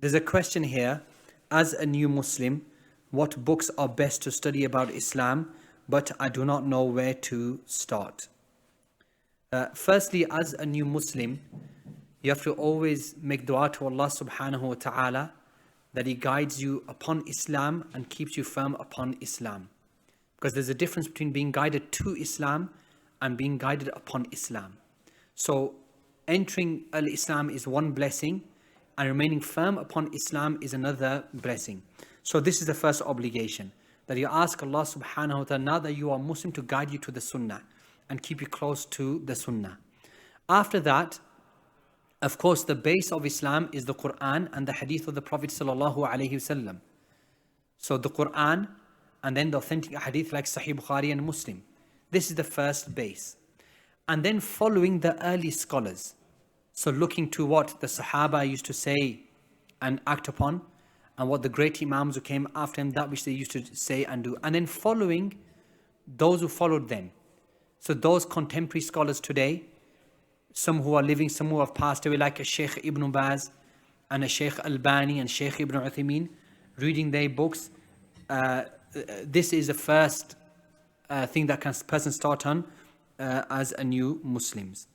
There's a question here. As a new Muslim, what books are best to study about Islam, but I do not know where to start? Firstly, as a new Muslim, you have to always make dua to Allah subhanahu wa ta'ala that He guides you upon Islam and keeps you firm upon Islam. Because there's a difference between being guided to Islam and being guided upon Islam. So entering al-Islam is one blessing, and remaining firm upon Islam is another blessing. So this is the first obligation, that you ask Allah subhanahu wa ta'ala, now that you are Muslim, to guide you to the Sunnah and keep you close to the Sunnah. After that, of course, the base of Islam is the Quran and the Hadith of the Prophet sallallahu alaihi wasallam. So the Quran and then the authentic Hadith like Sahih Bukhari and Muslim. This is the first base. And then following the early scholars. So looking to what the Sahaba used to say and act upon, and what the great Imams who came after him, that which they used to say and do. And then following those who followed them. So those contemporary scholars today, some who are living, some who have passed away, like a Sheikh Ibn Baz and a Sheikh Albani and Sheikh Ibn Uthaymeen, reading their books. This is the first thing that can person start on as a new Muslims.